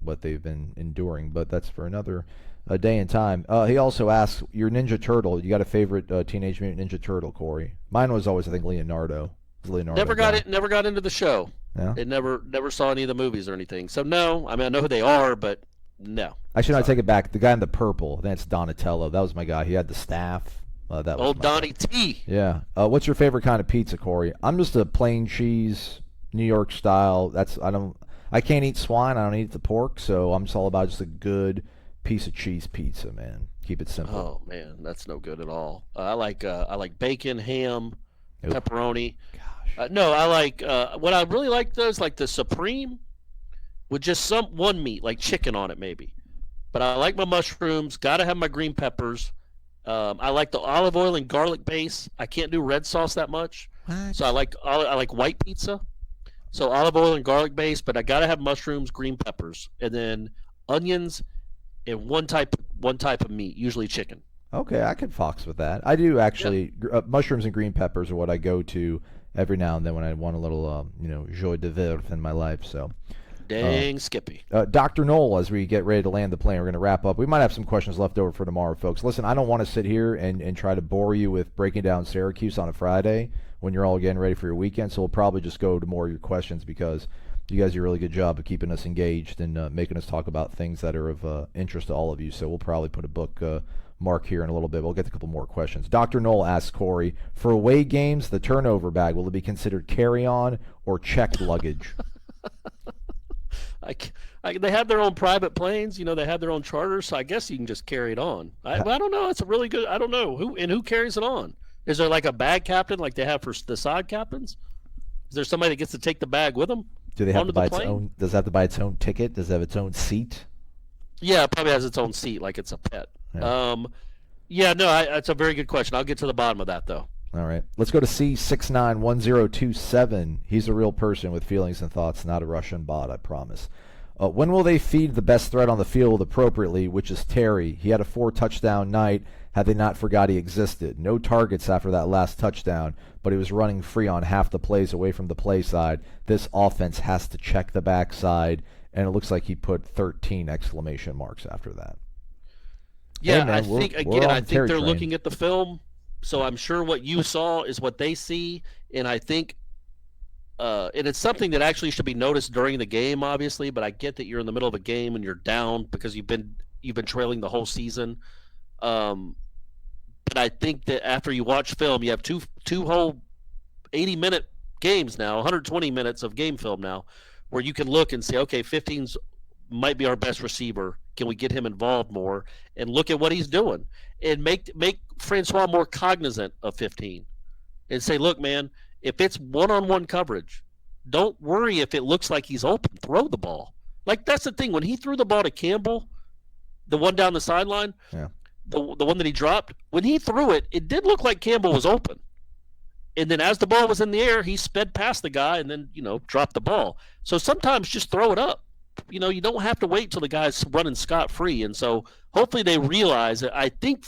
A: what they've been enduring. But that's for another day and time. He also asks, your Ninja Turtle, you got a favorite Teenage Mutant Ninja Turtle, Corey? Mine was always, I think, Leonardo.
C: Never got into the show.
A: Yeah?
C: It never saw any of the movies or anything. So no, I mean I know who they are, but no.
A: Actually, no, I take it back. The guy in the purple, that's Donatello. That was my guy. He had the staff. That was
C: old Donnie T.
A: Yeah. What's your favorite kind of pizza, Corey? I'm just a plain cheese, New York style. I can't eat swine. I don't eat the pork, so I'm just all about just a good piece of cheese pizza, man. Keep it simple.
C: Oh man, that's no good at all. I like bacon, ham, pepperoni.
A: Gosh.
C: No, I like what I really like those like the Supreme with just one meat like chicken on it maybe. But I like my mushrooms. Got to have my green peppers. I like the olive oil and garlic base. I can't do red sauce that much, so I like white pizza. So olive oil and garlic base, but I gotta have mushrooms, green peppers, and then onions, and one type of meat, usually chicken.
A: Okay, I could fox with that. I do actually. Mushrooms and green peppers are what I go to every now and then when I want a little, joie de vivre in my life. So.
C: Dang, Skippy.
A: Dr. Knoll, as we get ready to land the plane, we're going to wrap up. We might have some questions left over for tomorrow, folks. Listen, I don't want to sit here and try to bore you with breaking down Syracuse on a Friday when you're all getting ready for your weekend, so we'll probably just go to more of your questions because you guys do a really good job of keeping us engaged and making us talk about things that are of interest to all of you, so we'll probably put a book mark here in a little bit. We'll get to a couple more questions. Dr. Knoll asks Corey, for away games, the turnover bag, will it be considered carry-on or checked luggage?
C: They have their own private planes, they have their own charters, so I guess you can just carry it on. I don't know. It's a really good. I don't know who carries it on. Is there like a bag captain like they have for the side captains? Is there somebody that gets to take the bag with them?
A: Do they have to buy its own? Does it have to buy its own ticket? Does it have its own seat?
C: Yeah, it probably has its own seat, like it's a pet.
A: Yeah.
C: That's a very good question. I'll get to the bottom of that though.
A: All right. Let's go to C691027. He's a real person with feelings and thoughts, not a Russian bot, I promise. When will they feed the best threat on the field appropriately, which is Terry? He had a 4-touchdown night had they not forgot he existed. No targets after that last touchdown, but he was running free on half the plays away from the play side. This offense has to check the backside, and it looks like he put 13 exclamation marks after that.
C: Yeah,
A: hey, man,
C: I think they're looking at the film. So I'm sure what you saw is what they see, and I think, and it's something that actually should be noticed during the game, obviously. But I get that you're in the middle of a game and you're down because you've been trailing the whole season. But I think that after you watch film, you have two whole 80-minute games now, 120 minutes of game film now, where you can look and say, okay, 15's might be our best receiver. Can we get him involved more? And look at what he's doing, and make Francois more cognizant of 15, and say, look, man, if it's one-on-one coverage, don't worry if it looks like he's open. Throw the ball. Like that's the thing. When he threw the ball to Campbell, the one down the sideline, the one that he dropped, when he threw it, it did look like Campbell was open. And then as the ball was in the air, he sped past the guy and then dropped the ball. So sometimes just throw it up. You don't have to wait till the guy's running scot-free, and so hopefully they realize that. I think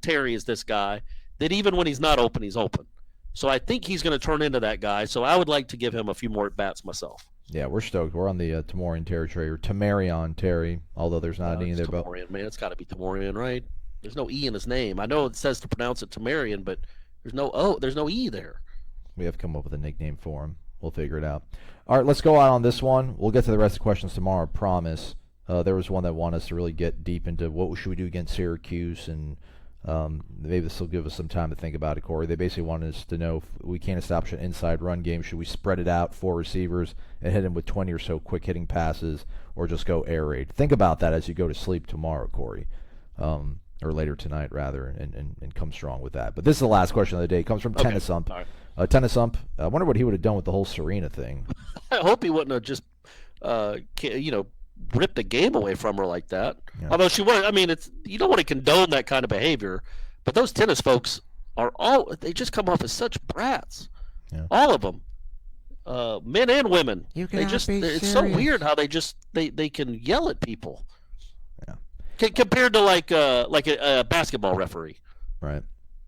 C: Terry is this guy that even when he's not open, he's open. So I think he's going to turn into that guy. So I would like to give him a few more at-bats myself.
A: Yeah, we're stoked. We're on the Tamorian territory, or Tamarion Terry, although there's not any there.
C: Tamorian, man. It's got to be Tamorian, right? There's no E in his name. I know it says to pronounce it Tamarian, but there's no E there.
A: We have to come up with a nickname for him. We'll figure it out. All right, let's go out on this one. We'll get to the rest of the questions tomorrow, I promise. There was one that wanted us to really get deep into what should we do against Syracuse, and maybe this will give us some time to think about it, Corey. They basically wanted us to know if we can't establish an inside run game. Should we spread it out, 4 receivers, and hit them with 20 or so quick-hitting passes, or just go air raid? Think about that as you go to sleep tomorrow, Corey, or later tonight, rather, and come strong with that. But this is the last question of the day. It comes from Tennis Ump. Right. Tennis Ump, I wonder what he would have done with the whole Serena thing.
C: I hope he wouldn't have just, ripped the game away from her like that. Yeah. Although she would, you don't want to condone that kind of behavior, but those tennis folks they just come off as such brats. Yeah. All of them, men and women. It's so weird how they can yell at people. Yeah. Compared to like a basketball referee.
A: Right.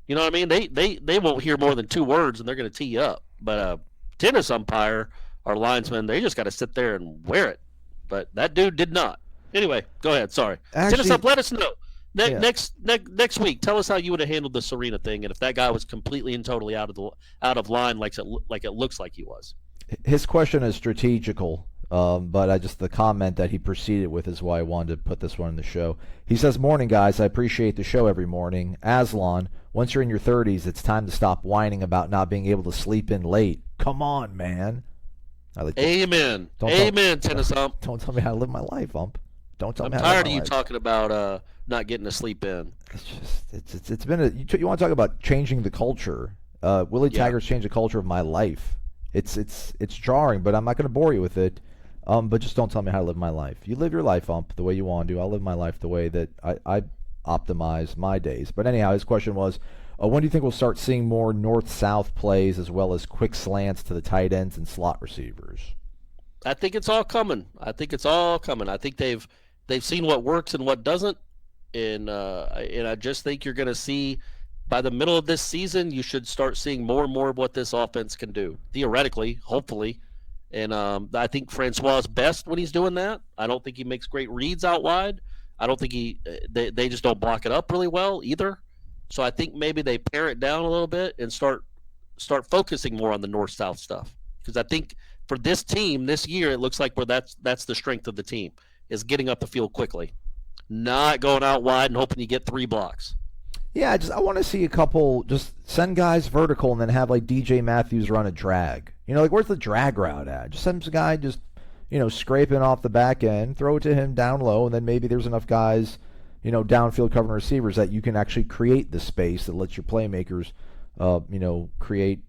C: You know what I mean? They won't hear more than 2 words and they're going to tee you up. But a tennis umpire or linesman, they just got to sit there and wear it. But that dude did not. Anyway, go ahead. Sorry. Tennis Ump, let us know. Next week, tell us how you would have handled the Serena thing, and if that guy was completely and totally out of line, like it looks like he was.
A: His question is strategical, but the comment that he proceeded with is why I wanted to put this one in the show. He says, "Morning, guys. I appreciate the show every morning. Aslan, once you're in your 30s, it's time to stop whining about not being able to sleep in late. Come on, man."
C: Amen. Amen, Tennis Ump.
A: Don't tell me how to live my life, Ump. Don't tell me how to live my life.
C: I'm tired of you talking about not getting to sleep in.
A: It's been you want to talk about changing the culture. Willie Taggart's changed the culture of my life. It's jarring, but I'm not going to bore you with it. But just don't tell me how to live my life. You live your life, Ump, the way you want to. I'll live my life the way that I optimize my days. But anyhow, his question was, when do you think we'll start seeing more north-south plays as well as quick slants to the tight ends and slot receivers?
C: I think it's all coming. I think they've seen what works and what doesn't, and I just think you're going to see by the middle of this season you should start seeing more and more of what this offense can do, theoretically, hopefully. And I think Francois is best when he's doing that. I don't think he makes great reads out wide. I don't think they just don't block it up really well either. So I think maybe they pare it down a little bit and start focusing more on the north-south stuff. Because I think for this team this year, it looks like that's the strength of the team, is getting up the field quickly, not going out wide and hoping you get 3 blocks.
A: Yeah, I want to see a couple, just send guys vertical and then have like DJ Matthews run a drag. Where's the drag route at? Just send some guy scraping off the back end, throw it to him down low, and then maybe there's enough guys downfield covering receivers that you can actually create the space that lets your playmakers, create,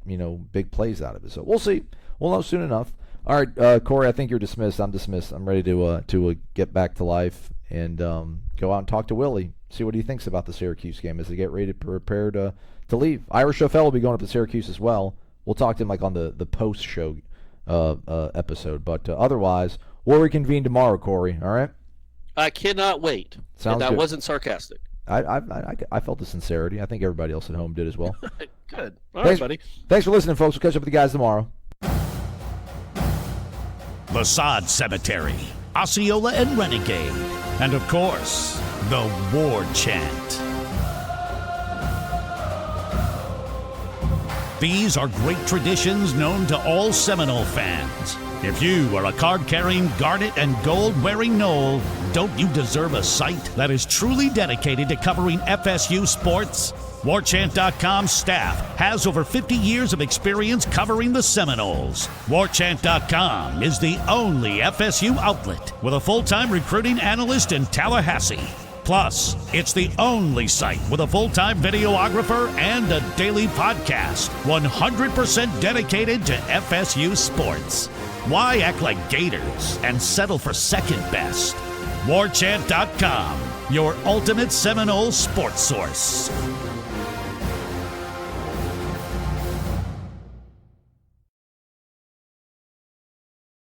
A: big plays out of it. So we'll see. We'll know soon enough. All right, Corey, I think you're dismissed. I'm dismissed. I'm ready to get back to life and go out and talk to Willie, see what he thinks about the Syracuse game as they get ready to prepare to leave. Irish O'Fell will be going up to Syracuse as well. We'll talk to him on the post-show episode. But otherwise, we'll reconvene tomorrow, Corey. All right?
C: I cannot wait.
A: Sounds
C: and that
A: good.
C: Wasn't sarcastic.
A: I felt the sincerity. I think everybody else at home did as well.
C: Good. All right, buddy.
A: Thanks for listening, folks. We'll catch up with you guys tomorrow.
F: The Sod Cemetery, Osceola and Renegade, and of course, the War Chant. These are great traditions known to all Seminole fans. If you are a card-carrying, garnet and gold-wearing Nole, don't you deserve a site that is truly dedicated to covering FSU sports? WarChant.com's staff has over 50 years of experience covering the Seminoles. WarChant.com is the only FSU outlet with a full-time recruiting analyst in Tallahassee. Plus, it's the only site with a full-time videographer and a daily podcast, 100% dedicated to FSU sports. Why act like Gators and settle for second best? WarChant.com, your ultimate Seminole sports source.